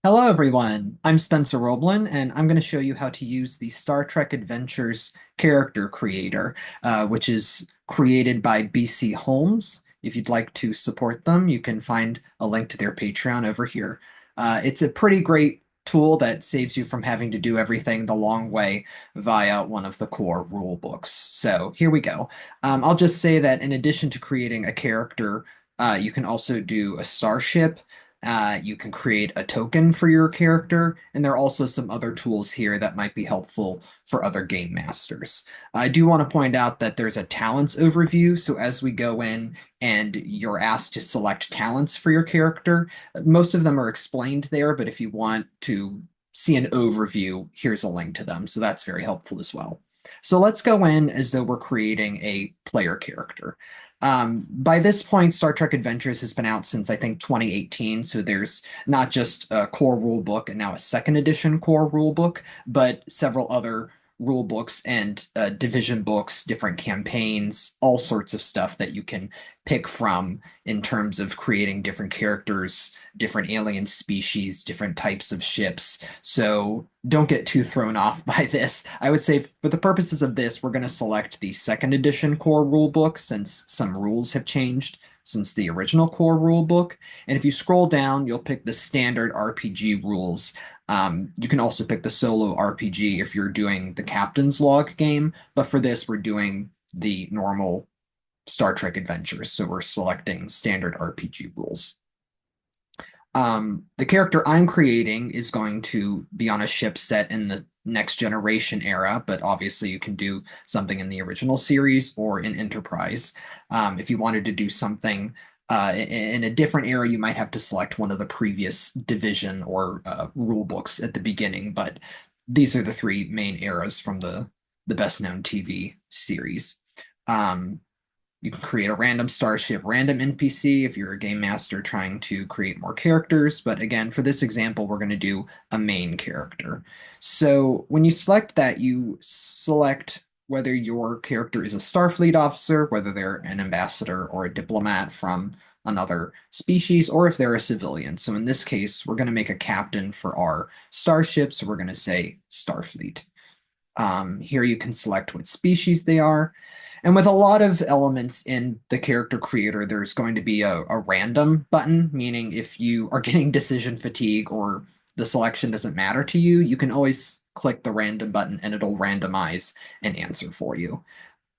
Hello, everyone. I'm Spencer Roblin, and I'm going to show you how to use the Star Trek Adventures character creator, which is created by BC Holmes. If you'd like to support them, you can find a link to their Patreon over here. It's a pretty great tool that saves you from having to do everything the long way via one of the core rule books. So here we go. I'll just say that in addition to creating a character, you can also do a starship. You can create a token for your character, and there are also some other tools here that might be helpful for other game masters. I do want to point out that there's a talents overview, so as we go in and you're asked to select talents for your character, most of them are explained there, but if you want to see an overview, here's a link to them, so that's very helpful as well. So let's go in as though we're creating a player character. By this point, Star Trek Adventures has been out since I think 2018, so there's not just a core rule book and now a second edition core rule book, but several other rule books and division books, different campaigns, all sorts of stuff that you can pick from in terms of creating different characters, different alien species, different types of ships. So don't get too thrown off by this. I would say for the purposes of this, we're going to select the second edition core rule book since some rules have changed since the original core rule book. And if you scroll down, you'll pick the standard RPG rules. You can also pick the solo RPG if you're doing the Captain's Log game, but for this, we're doing the normal Star Trek Adventures, so we're selecting standard RPG rules. The character I'm creating is going to be on a ship set in the next generation era, but obviously you can do something in the original series or in Enterprise. If you wanted to do something in a different era, you might have to select one of the previous division or rule books at the beginning, but these are the three main eras from the best known TV series. Um, you can create a random starship, random NPC if you're a game master trying to create more characters. But again, for this example, we're going to do a main character. So when you select that, you select whether your character is a Starfleet officer, whether they're an ambassador or a diplomat from another species, or if they're a civilian. So in this case, we're going to make a captain for our starship. So we're going to say Starfleet. Here you can select what species they are. And with a lot of elements in the character creator, there's going to be a random button, meaning if you are getting decision fatigue or the selection doesn't matter to you, you can always click the random button and it'll randomize an answer for you.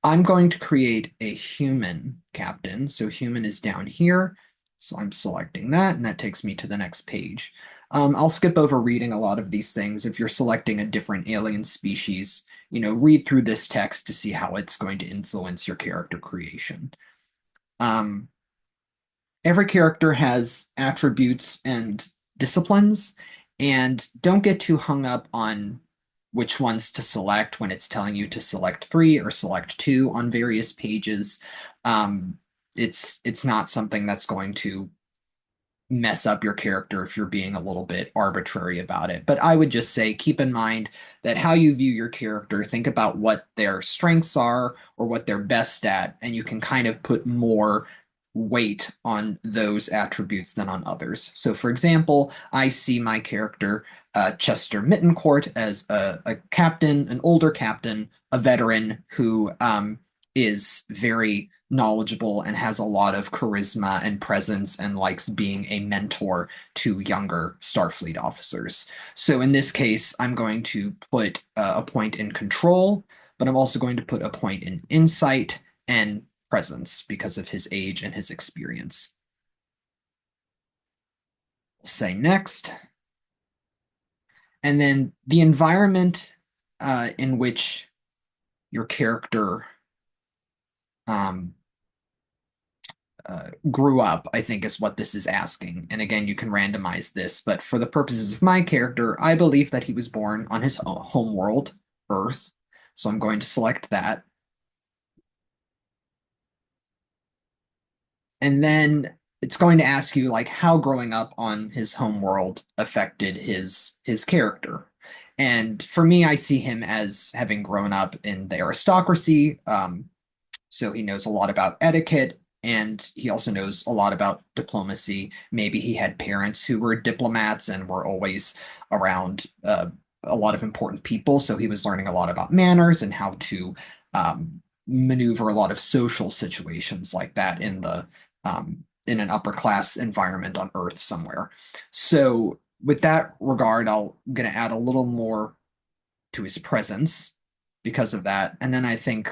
I'm going to create a human captain. So human is down here. So I'm selecting that, and that takes me to the next page. I'll skip over reading a lot of these things. If you're selecting a different alien species, read through this text to see how it's going to influence your character creation. Um, every character has attributes and disciplines, and don't get too hung up on which ones to select when it's telling you to select three or select two on various pages. Um, it's not something that's going to mess up your character if you're being a little bit arbitrary about it. But I would just say keep in mind that how you view your character, think about what their strengths are or what they're best at, and you can kind of put more weight on those attributes than on others. So, for example, I see my character, Chester Mittencourt, as a captain, an older captain, a veteran who is very knowledgeable and has a lot of charisma and presence and likes being a mentor to younger Starfleet officers. So in this case, I'm going to put a point in control, but I'm also going to put a point in insight and presence because of his age and his experience. Say next. And then the environment in which your character um, grew up, I think is what this is asking. And again, you can randomize this, but for the purposes of my character, I believe that he was born on his home world, Earth. So I'm going to select that. And then it's going to ask you like how growing up on his home world affected his character. And for me, I see him as having grown up in the aristocracy. So he knows a lot about etiquette, and he also knows a lot about diplomacy. Maybe he had parents who were diplomats and were always around a lot of important people, so he was learning a lot about manners and how to maneuver a lot of social situations like that in an upper class environment on Earth somewhere. So with that regard, I'm going to add a little more to his presence because of that. And then I think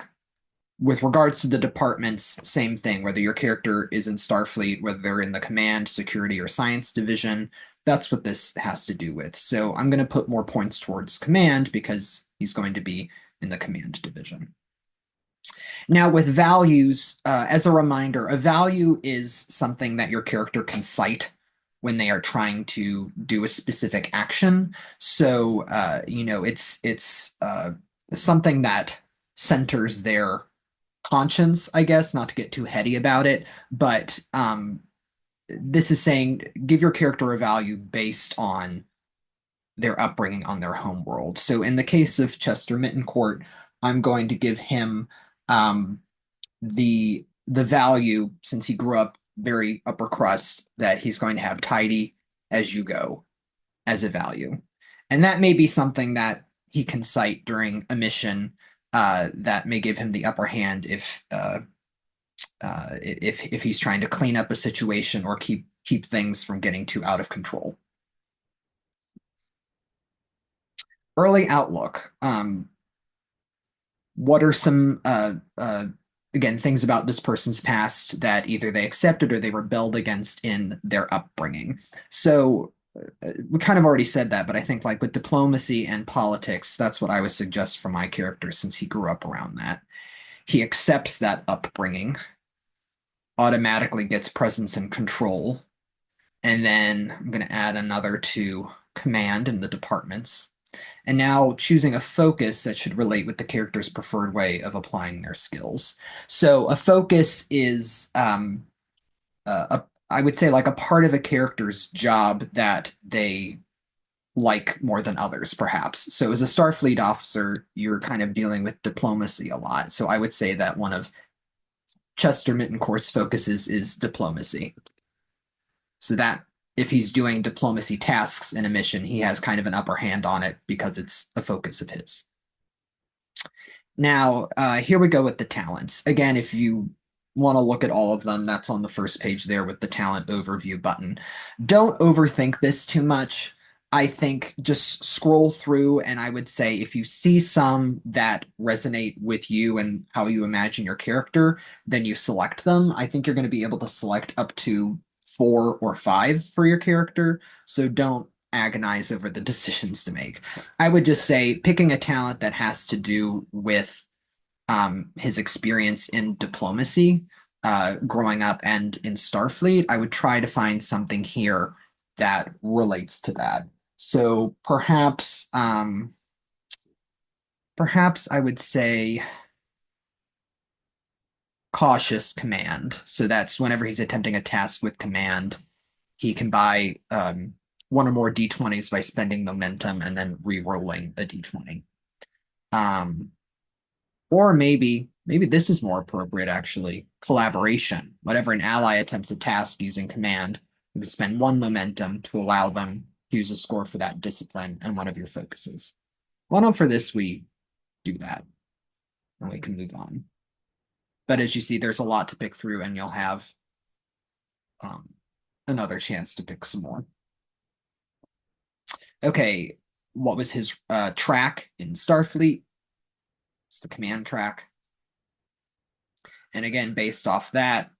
with regards to the departments, same thing, whether your character is in Starfleet, whether they're in the command, security, or science division, that's what this has to do with. So I'm going to put more points towards command because he's going to be in the command division. Now, with values, as a reminder, a value is something that your character can cite when they are trying to do a specific action. So, it's something that centers their conscience, I guess, not to get too heady about it, but this is saying give your character a value based on their upbringing on their home world. So in the case of Chester Mittencourt, I'm going to give him um, the value, since he grew up very upper crust, that he's going to have tidy as you go as a value. And that may be something that he can cite during a mission that may give him the upper hand if he's trying to clean up a situation or keep things from getting too out of control. Early outlook. What are some again things about this person's past that either they accepted or they rebelled against in their upbringing? So we kind of already said that, but I think like with diplomacy and politics, that's what I would suggest for my character since he grew up around that. He accepts that upbringing, automatically gets presence and control, and then I'm going to add another to command in the departments. And now choosing a focus that should relate with the character's preferred way of applying their skills. So a focus is, I would say, like a part of a character's job that they like more than others, perhaps. So as a Starfleet officer, you're kind of dealing with diplomacy a lot. So I would say that one of Chester Mittencourt's focuses is diplomacy. So that if he's doing diplomacy tasks in a mission, he has kind of an upper hand on it because it's a focus of his. Now, here we go with the talents. Again, if you want to look at all of them, that's on the first page there with the talent overview button. Don't overthink this too much. I think just scroll through, and I would say if you see some that resonate with you and how you imagine your character, then you select them. I think you're going to be able to select up to 4 or 5 for your character, so don't agonize over the decisions to make. I would just say picking a talent that has to do with his experience in diplomacy growing up and in Starfleet, I would try to find something here that relates to that. So perhaps I would say cautious command. So that's whenever he's attempting a task with command, he can buy one or more d20s by spending momentum and then re-rolling a d20. Or maybe this is more appropriate actually. Collaboration. Whenever an ally attempts a task using command, you can spend 1 momentum to allow them to use a score for that discipline and one of your focuses. Why not for this we do that and we can move on. But as you see, there's a lot to pick through, and you'll have another chance to pick some more. Okay, what was his track in Starfleet? It's the command track. And again, based off that,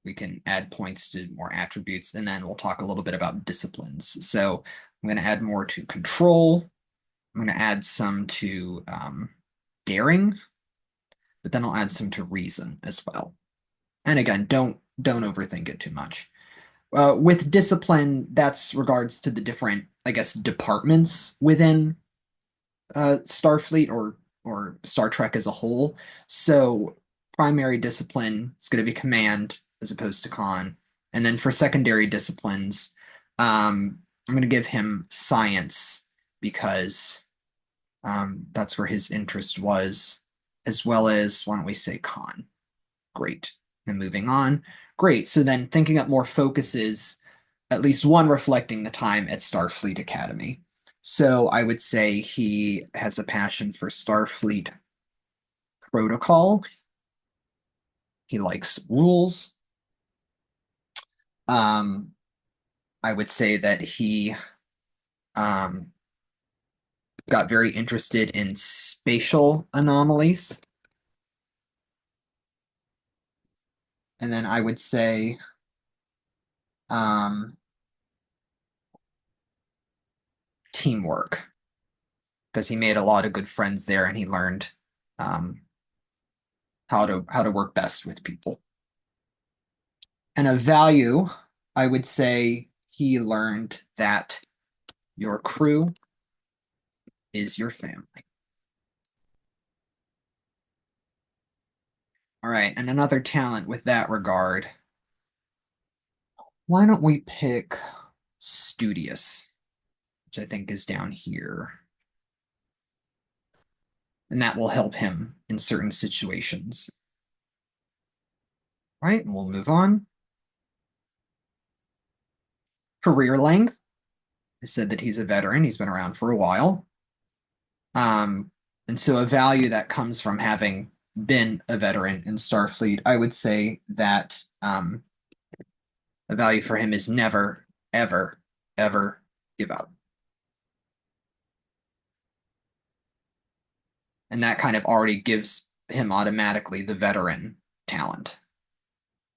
we can add points to more attributes, and then we'll talk a little bit about disciplines. So I'm going to add more to control. I'm going to add some to daring, but then I'll add some to reason as well. And again, don't overthink it too much. With discipline, that's regards to the different, I guess, departments within Starfleet or Star Trek as a whole. So primary discipline is going to be command as opposed to con. And then for secondary disciplines, I'm going to give him science because that's where his interest was, as well as, why don't we say con? Great. And moving on. Great. So then thinking up more focuses, at least one reflecting the time at Starfleet Academy. So I would say he has a passion for Starfleet protocol. He likes rules. Um, I would say that he um, got very interested in spatial anomalies. And then I would say um, teamwork, because he made a lot of good friends there and he learned um, how to work best with people. And a value, I would say he learned that your crew is your family. All right, and another talent with that regard. Why don't we pick studious, which I think is down here. And that will help him in certain situations. All right, and we'll move on. Career length. I said that he's a veteran. He's been around for a while. Um, and so a value that comes from having been a veteran in Starfleet, I would say that a value for him is never, ever, ever give up. And that kind of already gives him automatically the veteran talent.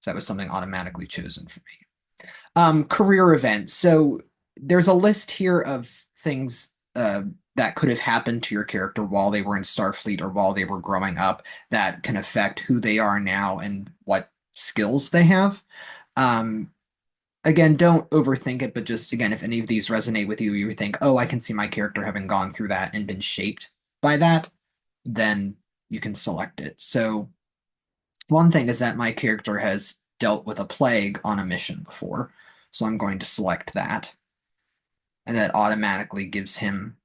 So that was something automatically chosen for me. Career events. So there's a list here of things that could have happened to your character while they were in Starfleet or while they were growing up that can affect who they are now and what skills they have. Um, Again, don't overthink it, but just again, if any of these resonate with you, you think, oh, I can see my character having gone through that and been shaped by that, then you can select it. So one thing is that my character has dealt with a plague on a mission before, so I'm going to select that. And that automatically gives him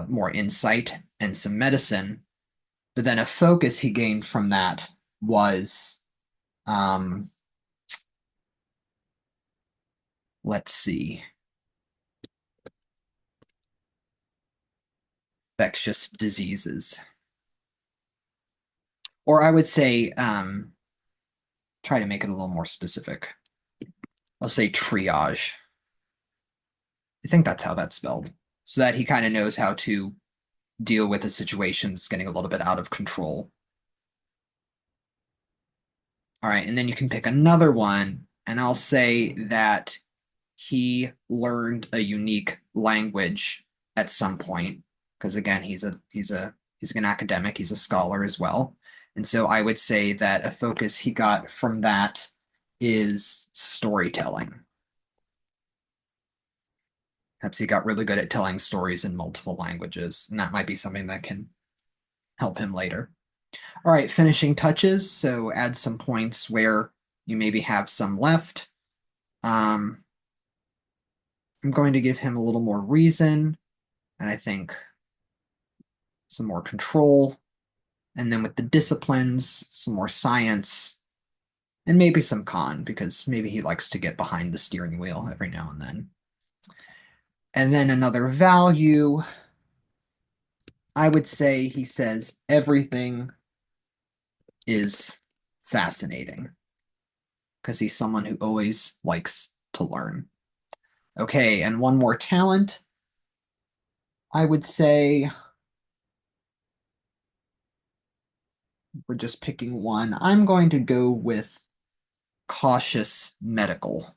more insight and some medicine. But then a focus he gained from that was, um, let's see, infectious diseases. Or I would say, try to make it a little more specific. I'll say triage. I think that's how that's spelled. So that he kind of knows how to deal with a situation that's getting a little bit out of control. All right, and then you can pick another one, and I'll say that he learned a unique language at some point, because again, he's an academic, he's a scholar as well. And so I would say that a focus he got from that is storytelling. Perhaps he got really good at telling stories in multiple languages, and that might be something that can help him later. All right, finishing touches. So add some points where you maybe have some left. Um, I'm going to give him a little more reason, and I think some more control. And then with the disciplines, some more science, and maybe some con, because maybe he likes to get behind the steering wheel every now and then. And then another value, I would say he says everything is fascinating because he's someone who always likes to learn. Okay, and one more talent. I would say we're just picking one. I'm going to go with cautious medical.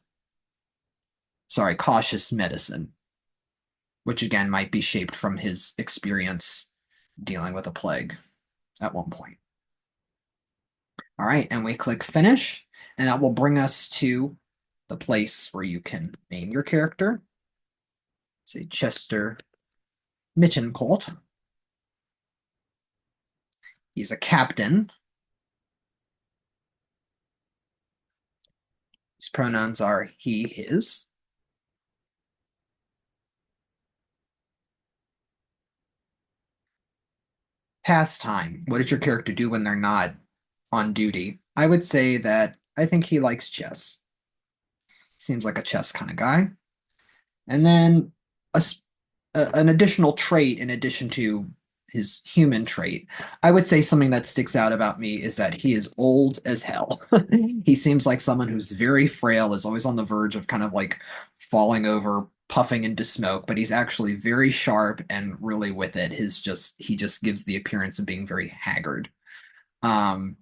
Sorry, cautious medicine, which again might be shaped from his experience dealing with a plague at one point. All right, and we click finish, and that will bring us to the place where you can name your character. Say Chester Mitchencolt. He's a captain. His pronouns are he, his. Pastime. What does your character do when they're not on duty? I would say that I think he likes chess. Seems like a chess kind of guy. And then a, an additional trait in addition to his human trait, I would say something that sticks out about me is that he is old as hell. He seems like someone who's very frail, is always on the verge of kind of like falling over, puffing into smoke, but he's actually very sharp and really with it. He just gives the appearance of being very haggard. Um,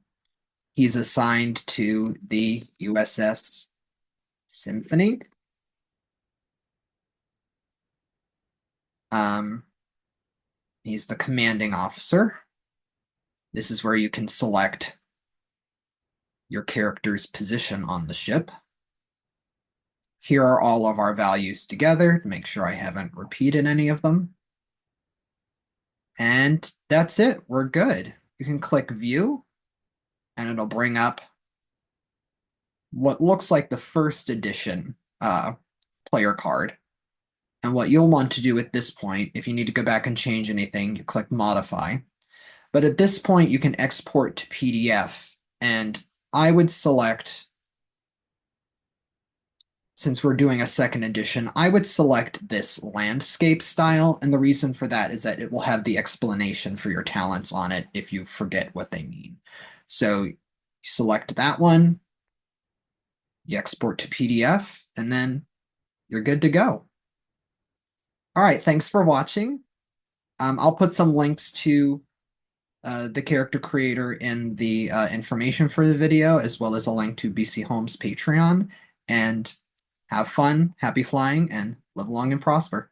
he's assigned to the USS Symphony. Um, he's the commanding officer. This is where you can select your character's position on the ship. Here are all of our values together to make sure I haven't repeated any of them. And that's it. We're good. You can click view and it'll bring up what looks like the first edition player card. And what you'll want to do at this point, if you need to go back and change anything, you click modify. But at this point, you can export to PDF. And I would select, since we're doing a second edition, I would select this landscape style. And the reason for that is that it will have the explanation for your talents on it if you forget what they mean. So you select that one, you export to PDF, and then you're good to go. All right, thanks for watching. I'll put some links to the character creator in the information for the video, as well as a link to BC Home's Patreon. And have fun, happy flying, and live long and prosper.